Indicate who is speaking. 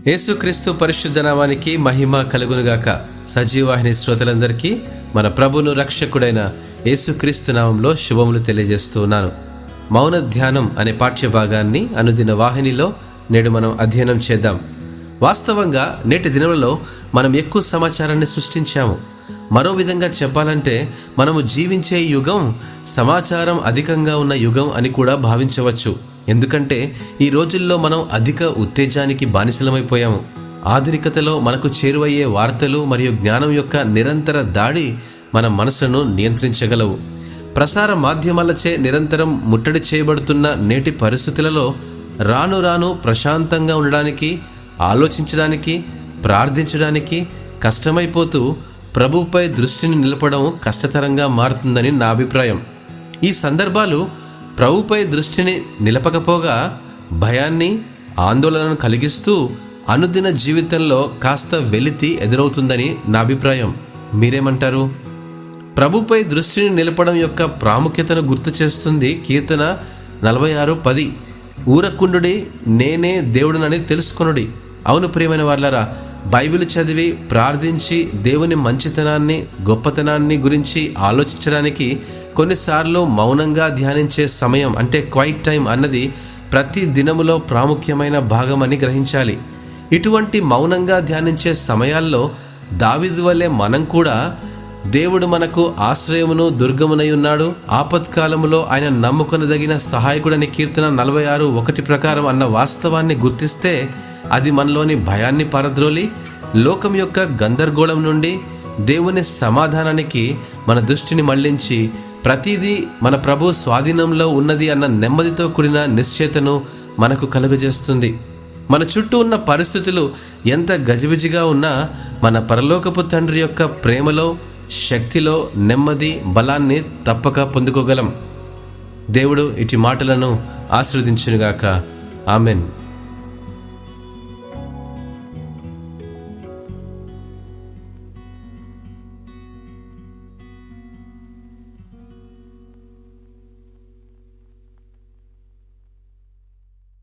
Speaker 1: యేసుక్రీస్తు పరిశుద్ధ నామానికి మహిమ కలుగునుగాక. సజీవాహిని శ్రోతలందరికీ మన ప్రభును రక్షకుడైన యేసుక్రీస్తు నామంలో శుభములు తెలియజేస్తూ ఉన్నాను. మౌన ధ్యానం అనే పాఠ్య భాగాన్ని అనుదిన వాహినిలో నేడు మనం అధ్యయనం చేద్దాం. వాస్తవంగా నేటి దినంలో మనం ఎక్కువ సమాచారాన్ని సృష్టించాము. మరో విధంగా చెప్పాలంటే మనము జీవించే యుగం సమాచారం అధికంగా ఉన్న యుగం అని కూడా భావించవచ్చు. ఎందుకంటే ఈ రోజుల్లో మనం అధిక ఉత్తేజానికి బానిసలమైపోయాము. ఆధునికతలో మనకు చేరువయ్యే వార్తలు మరియు జ్ఞానం యొక్క నిరంతర దాడి మన మనసులను నియంత్రించగలవు. ప్రసార మాధ్యమాలచే నిరంతరం ముట్టడి చేయబడుతున్న నేటి పరిస్థితులలో రాను రాను ప్రశాంతంగా ఉండడానికి, ఆలోచించడానికి, ప్రార్థించడానికి కష్టమైపోతూ ప్రభువుపై దృష్టిని నిలపడం కష్టతరంగా మారుతుందని నా అభిప్రాయం. ఈ సందర్భాలు ప్రభువుపై దృష్టిని నిలపకపోగా భయాన్ని, ఆందోళనను కలిగిస్తూ అనుదిన జీవితంలో కాస్త వెలితి ఎదురవుతుందని నా అభిప్రాయం. మీరేమంటారు? ప్రభుపై దృష్టిని నిలపడం యొక్క ప్రాముఖ్యతను గుర్తు చేస్తుంది కీర్తన 46:10. ఊరకుండుడి, నేనే దేవుడునని తెలుసుకొనుడి. అవును ప్రియమైన వారలారా, బైబిల్ చదివి ప్రార్థించి దేవుని మంచితనాన్ని, గొప్పతనాన్ని గురించి ఆలోచించడానికి కొన్నిసార్లు మౌనంగా ధ్యానించే సమయం అంటే క్వైట్ టైం అన్నది ప్రతి దినములో ప్రాముఖ్యమైన భాగం అని గ్రహించాలి. ఇటువంటి మౌనంగా ధ్యానించే సమయాల్లో దావీదు వలె మనం కూడా దేవుడు మనకు ఆశ్రయమును, దుర్గమునై ఉన్నాడు, ఆపత్కాలములో ఆయన నమ్ముకొనదగిన సహాయకుడని కీర్తన 46:1 ప్రకారం అన్న వాస్తవాన్ని గుర్తిస్తే అది మనలోని భయాన్ని పారద్రోలి లోకం యొక్క గందరగోళం నుండి దేవుని సమాధానానికి మన దృష్టిని మళ్లించి ప్రతిదీ మన ప్రభు స్వాధీనంలో ఉన్నది అన్న నెమ్మదితో కూడిన నిశ్చయతను మనకు కలుగజేస్తుంది. మన చుట్టూ ఉన్న పరిస్థితులు ఎంత గజిబిజిగా ఉన్నా మన పరలోకపు తండ్రి యొక్క ప్రేమలో, శక్తిలో నెమ్మది, బలాన్ని తప్పక పొందుకోగలం. దేవుడు ఇటు మాటలను ఆశీర్వదించునుగాక. ఆమెన్.